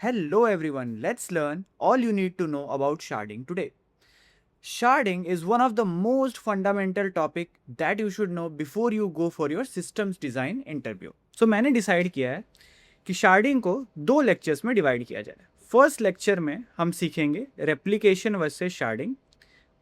Hello everyone, let's learn all you need to know about sharding today. Sharding is one of the most fundamental topic that you should know before you go for your systems design interview. So मैंने decide किया है कि sharding को दो lectures में divide किया जाए. First lecture में हम सीखेंगे replication versus sharding,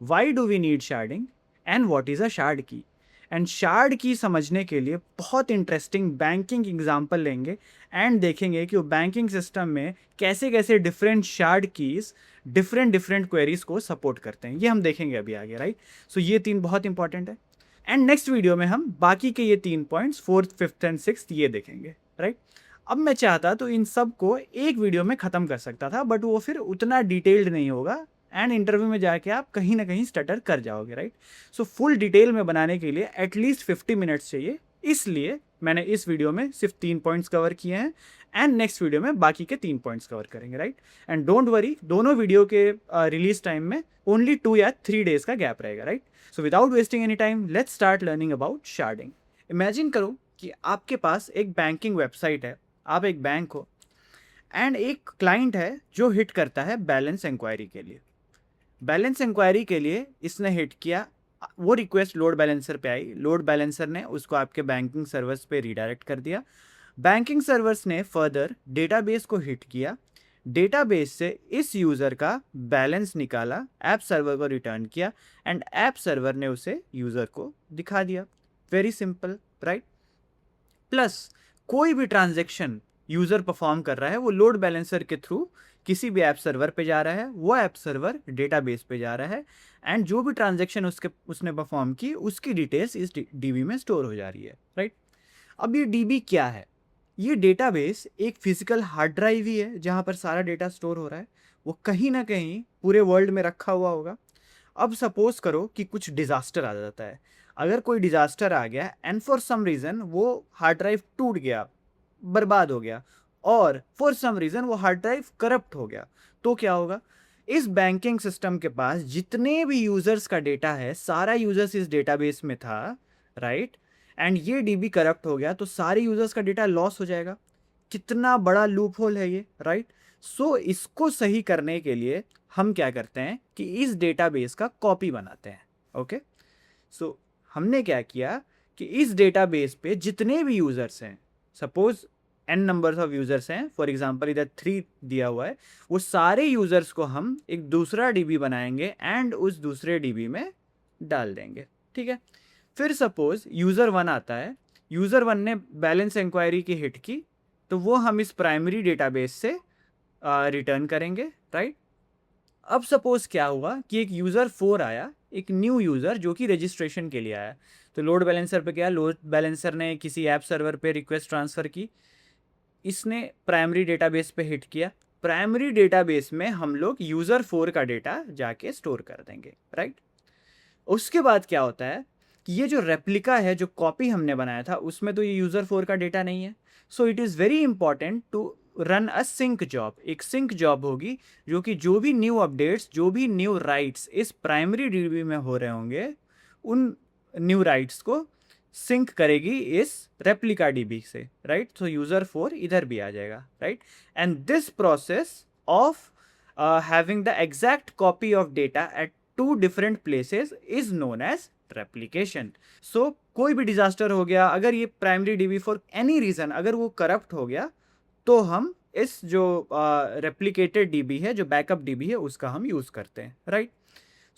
why do we need sharding and what is a shard key. And shard key समझने के लिए बहुत इंटरेस्टिंग बैंकिंग एग्जांपल लेंगे एंड देखेंगे कि वो बैंकिंग सिस्टम में कैसे कैसे different shard keys different queries को सपोर्ट करते हैं. ये हम देखेंगे अभी आगे, राइट. सो ये तीन बहुत इंपॉर्टेंट है. एंड नेक्स्ट वीडियो में हम बाकी के ये 3 points, fourth, fifth and sixth, ये देखेंगे, राइट. अब मैं चाहता तो इन सब को एक वीडियो में ख़त्म कर सकता था, बट वो फिर उतना डिटेल्ड नहीं होगा एंड इंटरव्यू में जाके आप कहीं ना कहीं स्टटर कर जाओगे, राइट. सो फुल डिटेल में बनाने के लिए एटलीस्ट 50 मिनट्स चाहिए, इसलिए मैंने इस वीडियो में सिर्फ 3 पॉइंट्स कवर किए हैं एंड नेक्स्ट वीडियो में बाकी के 3 पॉइंट्स कवर करेंगे, राइट. एंड डोंट वरी, दोनों वीडियो के रिलीज टाइम में ओनली 2 या 3 डेज का गैप रहेगा, right. So without wasting any time let's start learning about sharding. Imagine करो कि आपके पास एक बैंकिंग वेबसाइट है, आप एक बैंक हो एंड एक क्लाइंट है जो हिट करता है बैलेंस इंक्वायरी के लिए. बैलेंस इंक्वायरी के लिए इसने हिट किया, वो रिक्वेस्ट लोड बैलेंसर पे आई, लोड बैलेंसर ने उसको आपके बैंकिंग सर्वर्स पे रीडायरेक्ट कर दिया. बैंकिंग सर्वर्स ने फर्दर डेटाबेस को हिट किया, डेटाबेस से इस यूज़र का बैलेंस निकाला, ऐप सर्वर को रिटर्न किया एंड ऐप सर्वर ने उसे यूज़र को दिखा दिया. Very simple, right. प्लस कोई भी ट्रांजेक्शन यूज़र परफॉर्म कर रहा है वो लोड बैलेंसर के थ्रू किसी भी ऐप सर्वर पे जा रहा है, वो ऐप सर्वर डेटाबेस पे जा रहा है एंड जो भी ट्रांजेक्शन उसने परफॉर्म की उसकी डिटेल्स इस डीबी में स्टोर हो जा रही है, राइट. अब ये डीबी क्या है? ये डेटाबेस एक फिजिकल हार्ड ड्राइव ही है जहाँ पर सारा डेटा स्टोर हो रहा है. वो कहीं ना कहीं पूरे वर्ल्ड में रखा हुआ होगा. अब सपोज करो कि कुछ डिजास्टर आ जाता है. अगर कोई डिजास्टर आ गया एंड फॉर सम रीज़न वो हार्ड ड्राइव टूट गया, बर्बाद हो गया, और फॉर सम रीज़न वो हार्ड ड्राइव करप्ट हो गया, तो क्या होगा? इस बैंकिंग सिस्टम के पास जितने भी यूजर्स का डेटा है, सारा यूजर्स इस डेटाबेस में था, राइट. एंड ये डीबी करप्ट हो गया तो सारे यूजर्स का डेटा लॉस हो जाएगा. कितना बड़ा लूप होल है ये, राइट. सो इसको सही करने के लिए हम क्या करते हैं कि इस डेटाबेस का कॉपी बनाते हैं. ओके. सो हमने क्या किया कि इस डेटाबेस पे जितने भी यूजर्स हैं, suppose n numbers of users हैं, फॉर एग्जांपल इधर 3 दिया हुआ है, वो सारे यूजर्स को हम एक दूसरा डीबी बनाएंगे एंड उस दूसरे डीबी में डाल देंगे, ठीक है. फिर सपोज यूजर 1 आता है, यूजर 1 ने बैलेंस इंक्वायरी की हिट की, तो वो हम इस प्राइमरी डेटाबेस से रिटर्न करेंगे, राइट. अब सपोज क्या हुआ कि एक यूज़र 4 आया, एक न्यू यूज़र जो कि रजिस्ट्रेशन के लिए आया. तो लोड बैलेंसर पे गया, लोड बैलेंसर ने किसी ऐप सर्वर पे रिक्वेस्ट ट्रांसफ़र की, इसने प्राइमरी डेटाबेस पे हिट किया. प्राइमरी डेटाबेस में हम लोग यूज़र 4 का डेटा जाके स्टोर कर देंगे, राइट. उसके बाद क्या होता है कि ये जो रेप्लिका है, जो कॉपी हमने बनाया था, उसमें तो ये यूज़र 4 का डेटा नहीं है. So it is very important to run a sync job. एक सिंक जॉब होगी जो कि जो भी न्यू अपडेट्स, जो भी न्यू राइट्स इस प्राइमरी डीबी में हो रहे होंगे, उन न्यू राइट्स को सिंक करेगी इस रेप्लिका डीबी से, राइट. सो यूज़र 4 इधर भी आ जाएगा, right. And this process of having the exact copy of data at 2 different places is known as replication. So कोई भी डिजास्टर हो गया, अगर ये primary DB for any reason अगर वो करप्ट हो गया, तो हम इस जो रेप्लिकेटेड डीबी है, जो बैकअप डीबी है, उसका हम यूज करते हैं, राइट.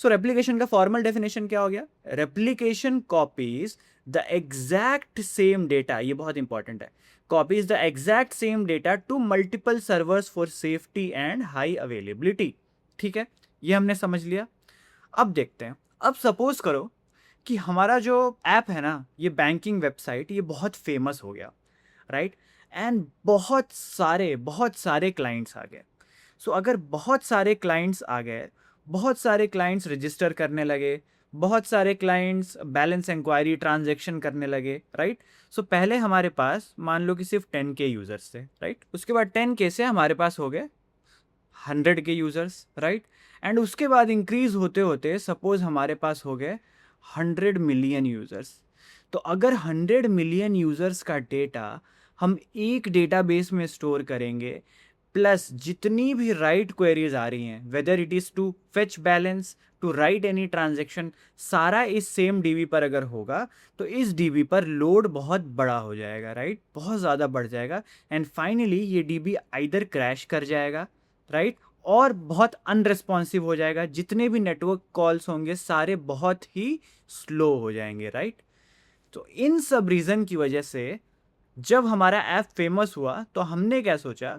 सो रेप्लिकेशन का फॉर्मल डेफिनेशन क्या हो गया? Replication copies the exact same data, ये बहुत इंपॉर्टेंट है, copies the exact same data to multiple servers for safety and high availability. ठीक है, ये हमने समझ लिया. अब देखते हैं. अब सपोज करो कि हमारा जो ऐप है ना, ये बैंकिंग वेबसाइट, ये बहुत फेमस हो गया, राइट. एंड बहुत सारे क्लाइंट्स आ गए. सो अगर बहुत सारे क्लाइंट्स आ गए, बहुत सारे क्लाइंट्स रजिस्टर करने लगे, बहुत सारे क्लाइंट्स बैलेंस इंक्वायरी ट्रांजैक्शन करने लगे, राइट. सो पहले हमारे पास मान लो कि सिर्फ 10K यूजर्स थे, राइट. उसके बाद 10K से हमारे पास हो गए 100K यूजर्स, राइट. एंड उसके बाद इंक्रीज होते होते सपोज हमारे पास हो गए 100 मिलियन यूजर्स. तो अगर 100 मिलियन यूजर्स का डेटा हम एक डेटाबेस में स्टोर करेंगे, प्लस जितनी भी राइट क्वेरीज आ रही हैं, whether it is to fetch balance, to write any transaction, सारा इस सेम डीबी पर अगर होगा तो इस डीबी पर लोड बहुत बड़ा हो जाएगा, राइट, बहुत ज़्यादा बढ़ जाएगा, एंड फाइनली ये डीबी आइदर क्रैश कर जाएगा, राइट, और बहुत अनरिस्पॉन्सिव हो जाएगा, जितने भी नेटवर्क कॉल्स होंगे सारे बहुत ही स्लो हो जाएंगे, राइट। तो इन सब रीज़न की वजह से जब हमारा ऐप फेमस हुआ तो हमने क्या सोचा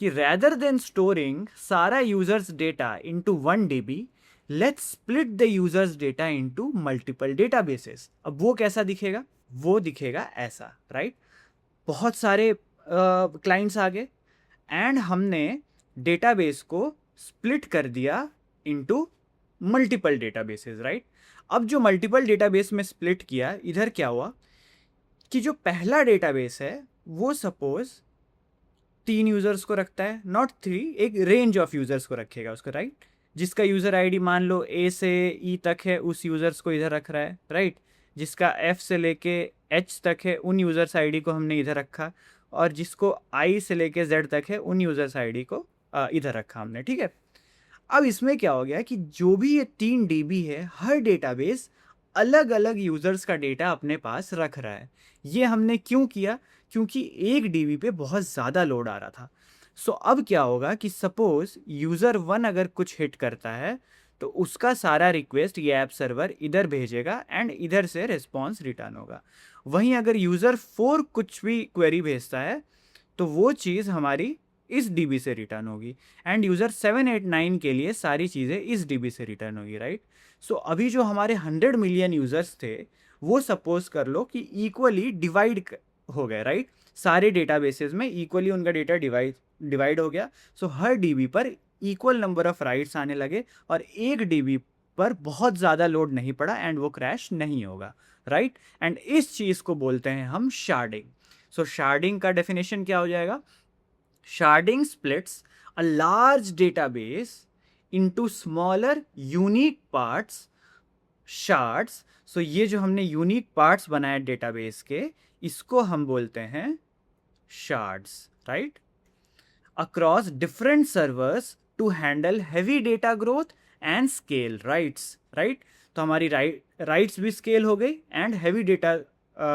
कि रैदर देन स्टोरिंग सारा users data into 1 DB, let's split the users data into multiple databases. अब वो कैसा दिखेगा? वो दिखेगा ऐसा, राइट। बहुत सारे क्लाइंट्स आ गए एंड हमने डेटाबेस को स्प्लिट कर दिया इनटू मल्टीपल डेटाबेसेस, राइट। अब जो मल्टीपल डेटाबेस में स्प्लिट किया, इधर क्या हुआ कि जो पहला डेटाबेस है वो सपोज 3 यूजर्स को रखता है, नॉट 3, एक रेंज ऑफ यूजर्स को रखेगा उसको, राइट। जिसका यूजर आईडी मान लो ए से ई तक है उस यूजर्स को इधर रख रहा है, राइट। जिसका एफ से लेके एच तक है उन यूजर्स आईडी को हमने इधर रखा, और जिसको आई से लेके जेड तक है उन यूजर्स आईडी को इधर रखा हमने, ठीक है। अब इसमें क्या हो गया कि जो भी ये 3 DB है, हर डेटाबेस अलग अलग यूजर्स का डेटा अपने पास रख रहा है। ये हमने क्यों किया? क्योंकि एक डीबी पे बहुत ज़्यादा लोड आ रहा था। सो अब क्या होगा कि सपोज यूज़र 1 अगर कुछ हिट करता है तो उसका सारा रिक्वेस्ट ये ऐप सर्वर इधर भेजेगा एंड इधर से रिस्पॉन्स रिटर्न होगा। वहीं अगर यूज़र 4 कुछ भी क्वेरी भेजता है तो वो चीज़ हमारी इस डीबी से रिटर्न होगी, एंड यूज़र 7, 8, 9 के लिए सारी चीज़ें इस डीबी से रिटर्न होगी, राइट। सो अभी जो हमारे 100 मिलियन यूज़र्स थे वो सपोज कर लो कि इक्वली डिवाइड हो गए, राइट। सारे डेटाबेसेस में इक्वली उनका डेटा डिवाइड हो गया। सो हर डीबी पर इक्वल नंबर ऑफ राइट्स आने लगे और एक डीबी पर बहुत ज़्यादा लोड नहीं पड़ा एंड वो क्रैश नहीं होगा, राइट। एंड इस चीज़ को बोलते हैं हम शार्डिंग। सो शार्डिंग का डेफिनेशन क्या हो जाएगा? Sharding splits a large database into smaller unique parts, shards. So ये जो हमने unique parts बनाए database के, इसको हम बोलते हैं shards, right? Across different servers to handle heavy data growth and scale rights, right? तो हमारी राइट्स भी स्केल हो गई एंड हैवी डेटा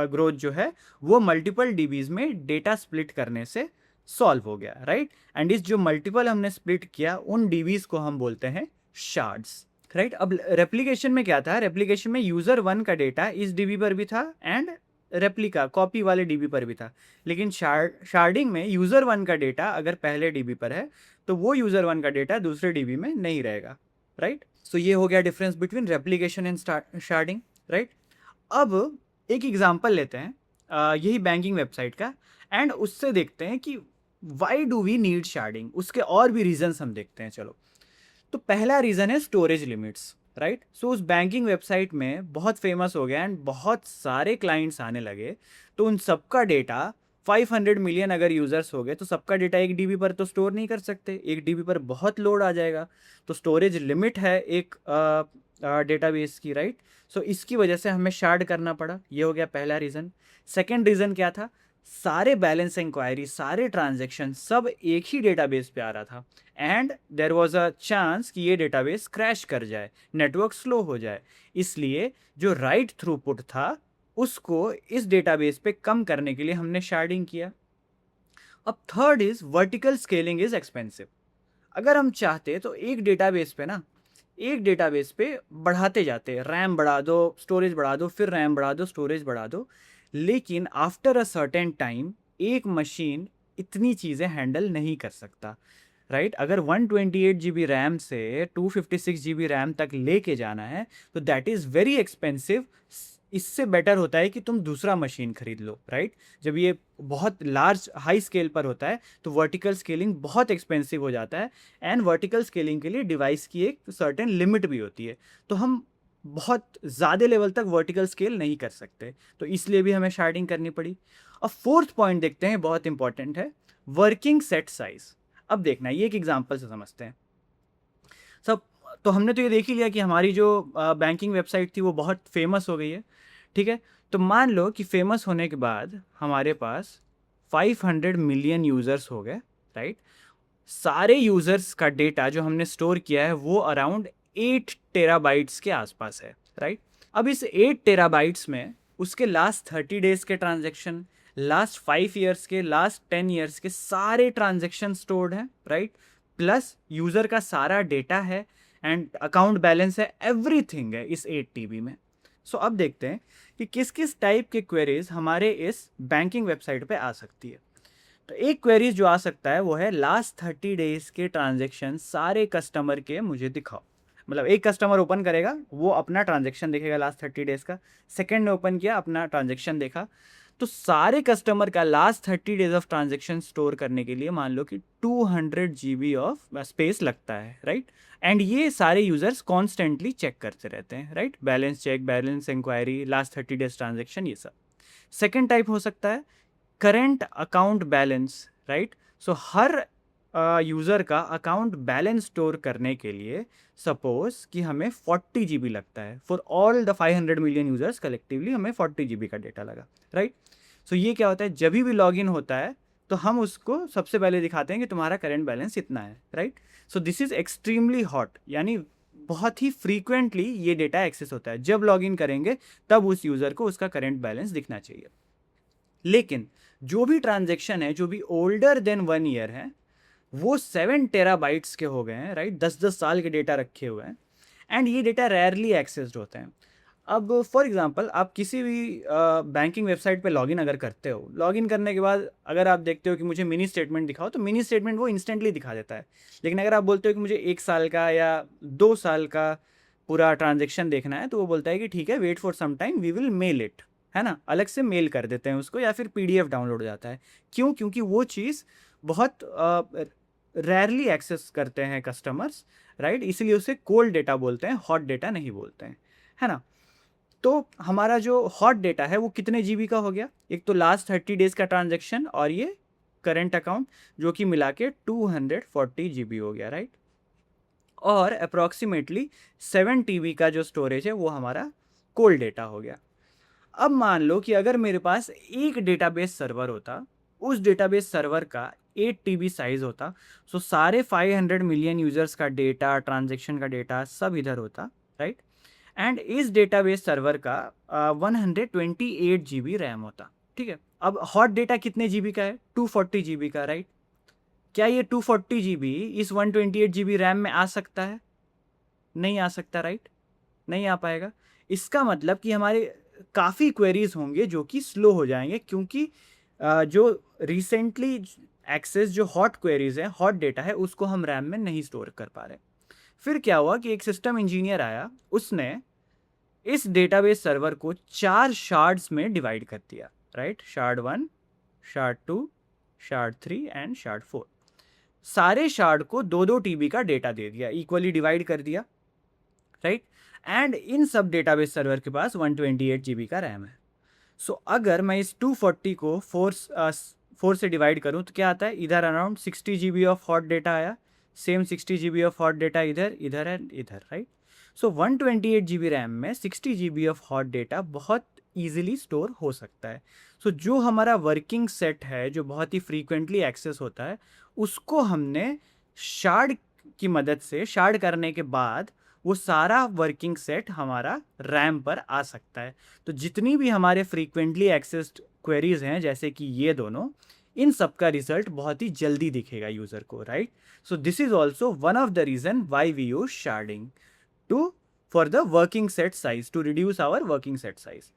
ग्रोथ जो है वो मल्टीपल डीबीज में डेटा स्प्लिट करने से सॉल्व हो गया, राइट। एंड इस जो मल्टीपल हमने स्प्लिट किया उन डीबीज को हम बोलते हैं शार्ड्स, राइट। अब रेप्लिकेशन में क्या था? रेप्लिकेशन में यूजर 1 का डेटा इस डीबी पर भी था एंड रेप्लिका कॉपी वाले डीबी पर भी था, लेकिन शार्डिंग में यूजर 1 का डेटा अगर पहले डीबी पर है तो वो यूजर 1 का डेटा दूसरे डीबी में नहीं रहेगा, राइट। सो ये हो गया difference between replication and sharding, right. अब एक एग्जांपल लेते हैं यही बैंकिंग वेबसाइट का, एंड उससे देखते हैं कि why do we need sharding. उसके और भी रीजंस हम देखते हैं, चलो। तो पहला रीज़न है स्टोरेज लिमिट्स, राइट। सो उस बैंकिंग वेबसाइट में बहुत फेमस हो गया एंड बहुत सारे क्लाइंट्स आने लगे, तो उन सबका डेटा 500 मिलियन अगर यूज़र्स हो गए तो सबका डेटा एक डीबी पर तो स्टोर नहीं कर सकते, एक डीबी पर बहुत लोड आ जाएगा। तो स्टोरेज लिमिट है एक डेटाबेस की, राइट। सो इसकी वजह से हमें शार्ड करना पड़ा, ये हो गया पहला रीज़न। सेकेंड रीज़न क्या था? सारे बैलेंस इंक्वायरी, सारे ट्रांजेक्शन सब एक ही डेटाबेस पे आ रहा था and there was a chance कि ये डेटाबेस क्रैश कर जाए, नेटवर्क स्लो हो जाए, इसलिए जो राइट थ्रूपुट था उसको इस डेटाबेस पे कम करने के लिए हमने शार्डिंग किया। अब third is vertical scaling is expensive. अगर हम चाहते तो एक डेटाबेस पे बढ़ाते जाते, रैम बढ़ा दो, स्टोरेज बढ़ा दो, फिर रैम बढ़ा दो, स्टोरेज बढ़ा दो, लेकिन आफ्टर अ सर्टेन टाइम एक मशीन इतनी चीज़ें हैंडल नहीं कर सकता, राइट। अगर 128 GB रैम से 256 GB रैम तक लेके जाना है तो दैट इज़ वेरी एक्सपेंसिव। इससे बेटर होता है कि तुम दूसरा मशीन खरीद लो, राइट। जब ये बहुत लार्ज हाई स्केल पर होता है तो वर्टिकल स्केलिंग बहुत एक्सपेंसिव हो जाता है, एंड वर्टिकल स्केलिंग के लिए डिवाइस की एक सर्टेन लिमिट भी होती है, तो हम बहुत ज़्यादा लेवल तक वर्टिकल स्केल नहीं कर सकते, तो इसलिए भी हमें शार्डिंग करनी पड़ी। अब फोर्थ पॉइंट देखते हैं, बहुत इंपॉर्टेंट है, वर्किंग सेट साइज। अब देखना, ये एक एग्जांपल से समझते हैं सब। तो हमने तो ये देख ही लिया कि हमारी जो बैंकिंग वेबसाइट थी वो बहुत फेमस हो गई है, ठीक है। तो मान लो कि फेमस होने के बाद हमारे पास 500 मिलियन यूज़र्स हो गए, राइट। सारे यूजर्स का डेटा जो हमने स्टोर किया है वो अराउंड 8 टेराबाइट्स के आसपास है, राइट। अब इस 8 टेराबाइट्स में उसके लास्ट 30 डेज के ट्रांजैक्शन, लास्ट 5 ईयर्स के, लास्ट 10 ईयर्स के सारे ट्रांजैक्शन स्टोर्ड हैं, राइट। प्लस यूजर का सारा डेटा है एंड अकाउंट बैलेंस है, एवरीथिंग है इस 8 टीबी में। सो अब देखते हैं कि किस किस टाइप के क्वेरीज हमारे इस बैंकिंग वेबसाइट पे आ सकती है। तो एक क्वेरीज जो आ सकता है वो है लास्ट 30 डेज के ट्रांजेक्शन सारे कस्टमर के मुझे दिखाओ। मतलब एक कस्टमर ओपन करेगा, वो अपना ट्रांजेक्शन देखेगा लास्ट 30 डेज का, सेकंड ने ओपन किया, अपना ट्रांजेक्शन देखा, तो सारे कस्टमर का last 30 days of transaction store करने के लिए मान लो कि 200 GB ऑफ स्पेस लगता है, राइट। एंड ये सारे यूजर्स कॉन्स्टेंटली चेक करते रहते हैं, right. Balance check, balance enquiry, last 30 days transaction, ये सब। सेकेंड टाइप हो सकता है current account balance, right. So हर यूज़र का अकाउंट बैलेंस स्टोर करने के लिए सपोज कि हमें 40 GB लगता है for all the 500 million users collectively, हमें 40 GB का डेटा लगा, राइट। सो ये क्या होता है, जब भी लॉगिन होता है तो हम उसको सबसे पहले दिखाते हैं कि तुम्हारा करेंट बैलेंस इतना है, right. So this is extremely hot, यानी बहुत ही फ्रीक्वेंटली ये डेटा एक्सेस होता है। जब लॉगिन करेंगे तब उस यूज़र को उसका करेंट बैलेंस दिखना चाहिए। लेकिन जो भी ट्रांजेक्शन है जो भी ओल्डर देन 1 ईयर है वो 7 टेराबाइट्स के हो गए हैं, राइट। 10-10 साल के डेटा रखे हुए हैं एंड ये डेटा रेयरली एक्सेस्ड होते हैं। अब फॉर एग्जांपल आप किसी भी बैंकिंग वेबसाइट पे लॉगिन अगर करते हो, लॉगिन करने के बाद अगर आप देखते हो कि मुझे मिनी स्टेटमेंट दिखाओ, तो मिनी स्टेटमेंट वो इंस्टेंटली दिखा देता है। लेकिन अगर आप बोलते हो कि मुझे 1 साल का या 2 साल का पूरा ट्रांजेक्शन देखना है, तो वो बोलता है कि ठीक है, wait for some time, we will mail it, है ना। अलग से मेल कर देते हैं उसको, या फिर PDF डाउनलोड हो जाता है। क्यों? क्योंकि वो चीज़ बहुत रेयरली एक्सेस करते हैं कस्टमर्स, राइट। इसलिए उसे कोल्ड डेटा बोलते हैं, हॉट डेटा नहीं बोलते हैं, है ना। तो हमारा जो हॉट डेटा है वो कितने GB का हो गया, एक तो लास्ट 30 डेज का ट्रांजेक्शन और ये करेंट अकाउंट, जो कि मिला के 240 GB हो गया, राइट। और अप्रॉक्सीमेटली 7 TB का जो स्टोरेज है वो हमारा कोल्ड डेटा हो गया। अब मान लो कि अगर मेरे पास एक डेटाबेस सर्वर होता, उस डेटाबेस सर्वर का 8 TB साइज होता, सो सारे 500 मिलियन यूजर्स का डेटा, ट्रांजेक्शन का डेटा सब इधर होता, राइट। एंड इस डेटाबेस सर्वर का 128 GB रैम होता, ठीक है। अब हॉट डेटा कितने GB का है, 240 GB का, राइट। क्या ये 240 GB इस 128 GB रैम में आ सकता है? नहीं आ सकता, राइट। नहीं आ पाएगा। इसका मतलब कि हमारे काफ़ी क्वेरीज होंगे जो कि स्लो हो जाएंगे, क्योंकि जो रिसेंटली एक्सेस जो हॉट क्वेरीज है, हॉट डेटा है, उसको हम रैम में नहीं स्टोर कर पा रहे। फिर क्या हुआ कि एक सिस्टम इंजीनियर आया, उसने इस डेटाबेस सर्वर को 4 शार्ड्स में डिवाइड कर दिया, right. Shard 1, shard 2, shard 3 and shard 4। सारे शार्ड को 2-2 TB का डेटा दे दिया, इक्वली डिवाइड कर दिया, राइट। एंड इन सब डेटाबेस सर्वर के पास 128 GB का रैम है। सो अगर मैं इस 240 को 4 से डिवाइड करूं तो क्या आता है, इधर around 60 GB of hot data आया, same 60 GB of hot data इधर, इधर एंड इधर, राइट। सो 128 GB रैम में 60 GB ऑफ हॉट डेटा बहुत ईजिली स्टोर हो सकता है। सो जो हमारा वर्किंग सेट है जो बहुत ही फ्रीक्वेंटली एक्सेस होता है, उसको हमने शार्ड की मदद से, शार्ड करने के बाद वो सारा वर्किंग सेट हमारा रैम पर आ सकता है। तो जितनी भी हमारे फ्रीक्वेंटली एक्सेस्ड क्वेरीज हैं, जैसे कि ये दोनों, इन सब का रिजल्ट बहुत ही जल्दी दिखेगा यूज़र को, right. So this is also one of the reason why we use sharding to for the working set size, to reduce our working set size.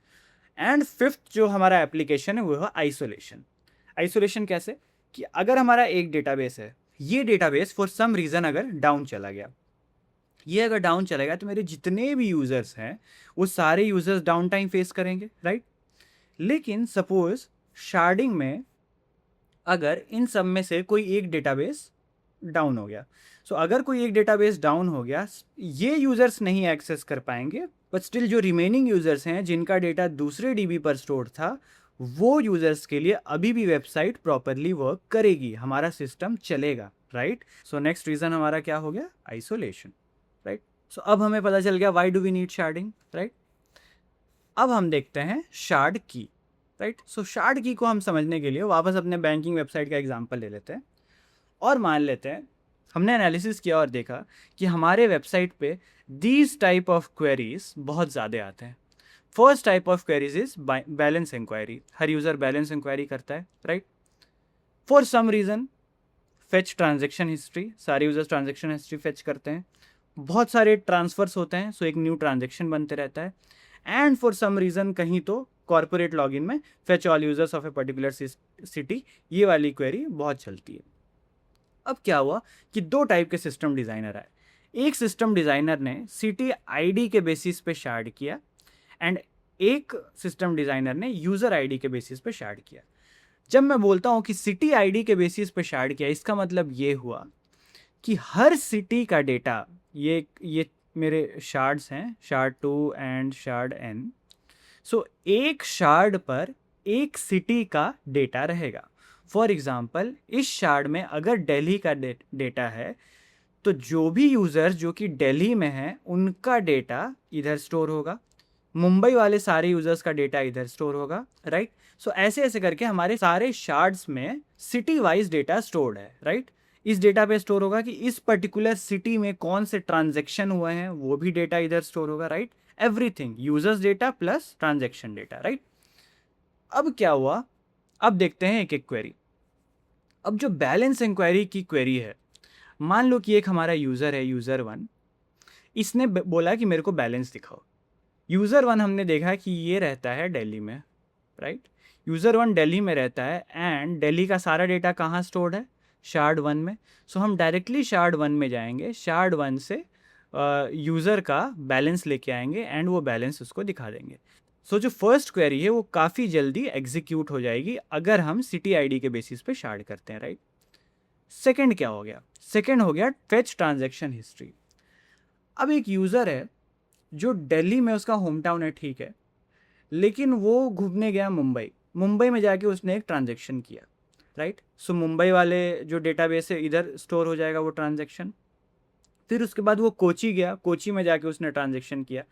And fifth जो हमारा एप्लीकेशन है वो है आइसोलेशन। आइसोलेशन कैसे, कि अगर हमारा एक डेटाबेस है, ये डेटाबेस फॉर सम रीज़न अगर डाउन चला गया, ये अगर डाउन चलेगा तो मेरे जितने भी यूज़र्स हैं वो सारे यूज़र्स डाउन टाइम फेस करेंगे, राइट। लेकिन सपोज शार्डिंग में अगर इन सब में से कोई एक डेटाबेस डाउन हो गया, सो अगर कोई एक डेटाबेस डाउन हो गया, ये यूज़र्स नहीं एक्सेस कर पाएंगे, बट स्टिल जो रिमेनिंग यूज़र्स हैं जिनका डेटा दूसरे DB पर स्टोर था, वो यूज़र्स के लिए अभी भी वेबसाइट प्रॉपरली वर्क करेगी, हमारा सिस्टम चलेगा, राइट। सो नेक्स्ट रीज़न हमारा क्या हो गया, आइसोलेशन, राइट। सो अब हमें पता चल गया why do we need sharding, right. अब हम देखते हैं शार्ड की, राइट। सो शार्ड की को हम समझने के लिए वापस अपने बैंकिंग वेबसाइट का एग्जांपल ले लेते हैं और मान लेते हैं हमने एनालिसिस किया और देखा कि हमारे वेबसाइट पे दीज टाइप ऑफ क्वेरीज बहुत ज़्यादा आते हैं. First type of queries is balance inquiry. हर यूज़र बैलेंस इंक्वायरी करता है, right. For some reason fetch transaction history. सारे यूजर्स ट्रांजेक्शन हिस्ट्री फेच करते हैं. बहुत सारे ट्रांसफर्स होते हैं, सो एक न्यू ट्रांजेक्शन बनते रहता है. एंड फॉर सम रीज़न कहीं तो कॉर्पोरेट लॉगिन में fetch all users of a particular city, ये वाली क्वेरी बहुत चलती है. अब क्या हुआ कि दो टाइप के सिस्टम डिज़ाइनर आए. एक सिस्टम डिज़ाइनर ने सिटी आईडी के बेसिस पे शार्ड किया एंड एक सिस्टम डिज़ाइनर ने यूज़र आईडी के बेसिस पे शार्ड किया. जब मैं बोलता हूँ कि सिटी आईडी के बेसिस पे शार्ड किया, इसका मतलब ये हुआ कि हर सिटी का डेटा, ये मेरे शार्ड्स हैं, शार्ड 2 एंड शार्ड n. सो एक शार्ड पर एक सिटी का डेटा रहेगा. फॉर एग्जाम्पल इस शार्ड में अगर दिल्ली का डेटा है तो जो भी यूज़र्स जो कि दिल्ली में हैं उनका डेटा इधर स्टोर होगा. मुंबई वाले सारे यूज़र्स का डेटा इधर स्टोर होगा, राइट. सो ऐसे ऐसे करके हमारे सारे शार्ड्स में सिटी वाइज डेटा स्टोर्ड है, राइट. इस डेटा पे स्टोर होगा कि इस पर्टिकुलर सिटी में कौन से ट्रांजेक्शन हुए हैं, वो भी डेटा इधर स्टोर होगा, right. Everything users data plus transaction data, right. अब क्या हुआ, अब देखते हैं एक एक क्वेरी. अब जो बैलेंस इंक्वायरी की क्वेरी है, मान लो कि एक हमारा यूज़र है, यूज़र 1. इसने बोला कि मेरे को बैलेंस दिखाओ. यूज़र 1 हमने देखा कि ये रहता है दिल्ली में, राइट. यूज़र 1 दिल्ली में रहता है एंड दिल्ली का सारा डेटा कहाँ स्टोर्ड है, शार्ड 1 में. सो हम डायरेक्टली शार्ड 1 में जाएंगे, शार्ड 1 से यूज़र का बैलेंस लेके आएंगे एंड वो बैलेंस उसको दिखा देंगे. सो जो फर्स्ट क्वेरी है वो काफ़ी जल्दी एग्जीक्यूट हो जाएगी अगर हम सिटी आईडी के बेसिस पे शार्ड करते हैं, राइट. सेकंड क्या हो गया, सेकंड हो गया फेच ट्रांजैक्शन हिस्ट्री. अब एक यूज़र है जो दिल्ली में उसका होम टाउन है, ठीक है, लेकिन वो घूमने गया मुंबई में जाके उसने एक ट्रांजैक्शन किया, राइट. सो मुंबई वाले जो डेटाबेस है इधर स्टोर हो जाएगा वो ट्रांजैक्शन. फिर उसके बाद वो कोची गया, कोची में जाके उसने ट्रांजैक्शन किया.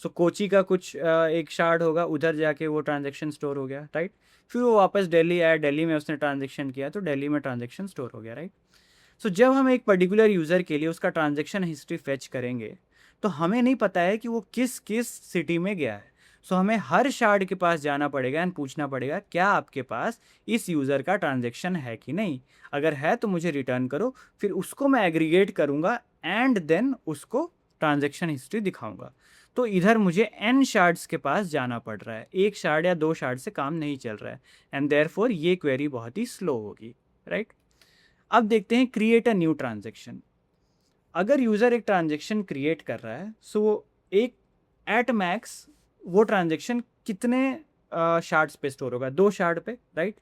सो कोची का कुछ एक शार्ड होगा, उधर जाके वो ट्रांजैक्शन स्टोर हो गया, राइट. फिर वो वापस दिल्ली आया, दिल्ली में उसने ट्रांजैक्शन किया तो दिल्ली में ट्रांजैक्शन स्टोर हो गया, राइट. सो जब हम एक पर्टिकुलर यूज़र के लिए उसका ट्रांजैक्शन हिस्ट्री फेच करेंगे तो हमें नहीं पता है कि वो किस किस सिटी में गया है. सो हमें हर शार्ड के पास जाना पड़ेगा एंड पूछना पड़ेगा क्या आपके पास इस यूज़र का ट्रांजैक्शन है कि नहीं. अगर है तो मुझे रिटर्न करो. फिर उसको मैं एग्रीगेट करूँगा एंड देन उसको ट्रांजैक्शन हिस्ट्री दिखाऊंगा. तो इधर मुझे n शार्ड्स के पास जाना पड़ रहा है, एक शार्ड या दो शार्ड से काम नहीं चल रहा है एंड देयरफॉर ये क्वेरी बहुत ही स्लो होगी, राइट. अब देखते हैं क्रिएट अ न्यू ट्रांजैक्शन. अगर यूज़र एक ट्रांजैक्शन क्रिएट कर रहा है सो एक एट मैक्स वो ट्रांजैक्शन कितने शार्ड्स पे स्टोर होगा, दो शार्ड पे, राइट.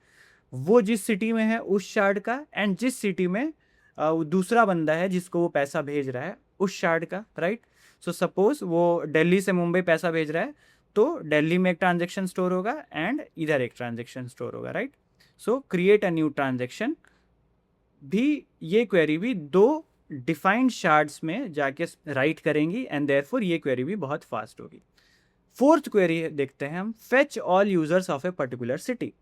वो जिस सिटी में है उस शार्ड का एंड जिस सिटी में दूसरा बंदा है जिसको वो पैसा भेज रहा है उस शार्ड का, राइट. सो सपोज वो दिल्ली से मुंबई पैसा भेज रहा है तो दिल्ली में एक ट्रांजैक्शन स्टोर होगा एंड इधर एक ट्रांजैक्शन स्टोर होगा, right. So create a new transaction भी, ये क्वेरी भी दो डिफाइंड शार्ड्स में जाके राइट करेंगी एंड देयरफॉर ये क्वेरी भी बहुत फास्ट होगी. फोर्थ क्वेरी देखते हैं हम, fetch all users of a particular city.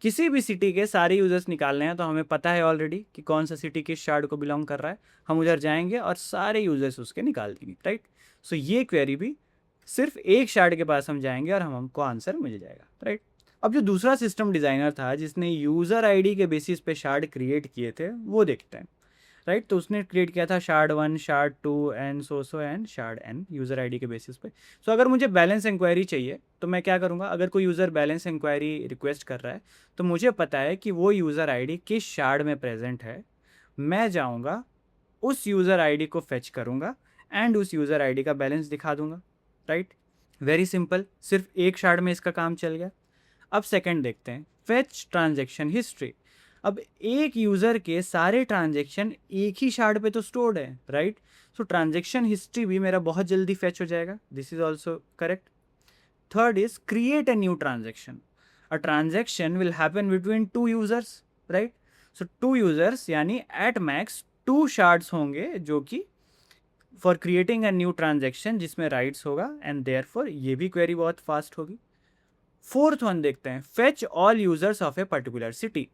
किसी भी सिटी के सारे यूजर्स निकालने हैं तो हमें पता है ऑलरेडी कि कौन सा सिटी किस शार्ड को बिलोंग कर रहा है. हम उधर जाएंगे और सारे यूजर्स उसके निकाल देंगे, राइट. सो ये क्वेरी भी सिर्फ एक शार्ड के पास हम जाएंगे और हमको आंसर मिल जाएगा, राइट. अब जो दूसरा सिस्टम डिज़ाइनर था जिसने यूज़र आईडी के बेसिस पे शार्ड क्रिएट किए थे वो देखते हैं, राइट. तो उसने क्रिएट किया था shard 1, shard 2 and so and shard n user ID के बेसिस पे. सो अगर मुझे बैलेंस इंक्वायरी चाहिए तो मैं क्या करूँगा, अगर कोई यूज़र बैलेंस इंक्वायरी रिक्वेस्ट कर रहा है तो मुझे पता है कि वो यूज़र आईडी किस शार्ड में प्रेजेंट है. मैं जाऊँगा उस यूज़र आईडी को फेच करूँगा एंड उस यूज़र आईडी का बैलेंस दिखा दूंगा, राइट. वेरी सिंपल, सिर्फ एक शार्ड में इसका काम चल गया. अब सेकंड देखते हैं, फेच ट्रांजैक्शन हिस्ट्री. अब एक यूज़र के सारे ट्रांजैक्शन एक ही शार्ड पे तो स्टोर्ड है, राइट. सो ट्रांजैक्शन हिस्ट्री भी मेरा बहुत जल्दी फेच हो जाएगा. This is also correct. Third is create a new transaction. A transaction will happen between two users, right. So two users यानी एट मैक्स टू शार्ड्स होंगे जो कि for creating a new transaction जिसमें writes होगा and therefore ये भी query बहुत fast होगी. फोर्थ वन देखते हैं, fetch all users of a particular city.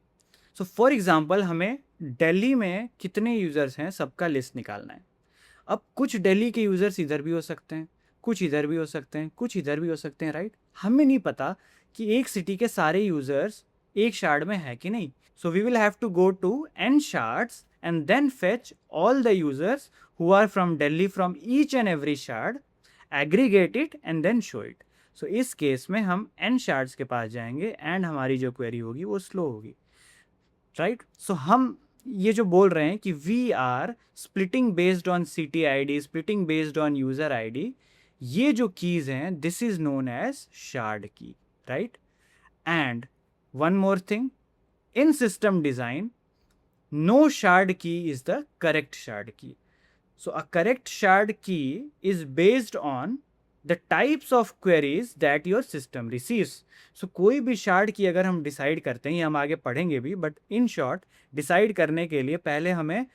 So for example हमें दिल्ली में कितने यूज़र्स हैं सबका लिस्ट निकालना है। अब कुछ दिल्ली के यूज़र्स इधर भी हो सकते हैं, कुछ इधर भी हो सकते हैं, कुछ इधर भी हो सकते हैं, राइट। हमें नहीं पता कि एक सिटी के सारे यूज़र्स एक शार्ड में है कि नहीं। So we will have to go to n shards and then fetch all the users who are from Delhi from each and every shard, aggregate it and then show it. So इस case में हम n shards के पास जाएंगे and हमारी जो query होगी वो slow होगी, राइट। सो हम ये जो बोल रहे हैं कि we are splitting based on city ID, splitting based on user ID, ये जो कीज हैं this is known as shard key, right. And one more thing, in system design, no shard key is the correct shard key. So a correct shard key is based on the types of queries that your system receives. So कोई भी shard key अगर हम decide करते हैं, ये हम आगे पढ़ेंगे भी, but in short decide करने के लिए पहले हमें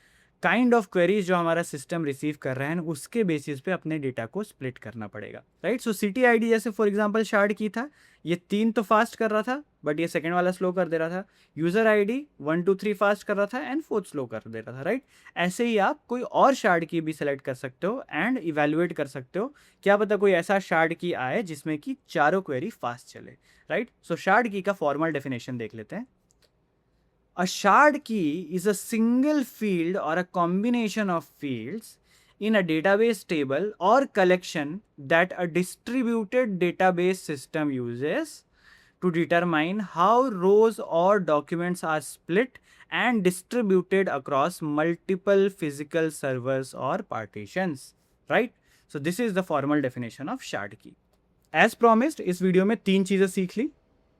काइंड ऑफ क्वेरीज जो हमारा सिस्टम रिसीव कर रहा है उसके बेसिस पे अपने डेटा को स्प्लिट करना पड़ेगा, राइट। सो सिटी आईडी जैसे फॉर एग्जांपल शार्ड की था, ये 3 तो फास्ट कर रहा था बट ये सेकंड वाला स्लो कर दे रहा था। यूजर आईडी 1 2 3 फास्ट कर रहा था एंड 4th स्लो कर दे रहा था, राइट। ऐसे ही आप कोई और शार्ड की भी सेलेक्ट कर सकते हो एंड इवेल्युएट कर सकते हो, क्या पता कोई ऐसा शार्ड की आए जिसमें कि चारों क्वेरी फास्ट चले, राइट। सो शार्ड की का फॉर्मल डेफिनेशन देख लेते हैं। A shard key is a single field or a combination of fields in a database table or collection that a distributed database system uses to determine how rows or documents are split and distributed across multiple physical servers or partitions, right? So this is the formal definition of shard key. As promised, इस video में 3 चीज़ें सीख ली।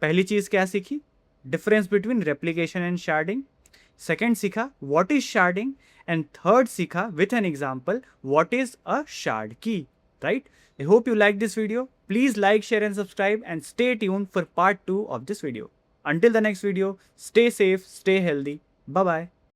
पहली चीज़ क्या सीखी? Difference between replication and sharding. Second सीखा what is sharding, and third सीखा with an example what is a shard key, right. I hope you like this video. Please like, share and subscribe and stay tuned for part 2 of this video. Until the next video, stay safe, stay healthy. Bye bye.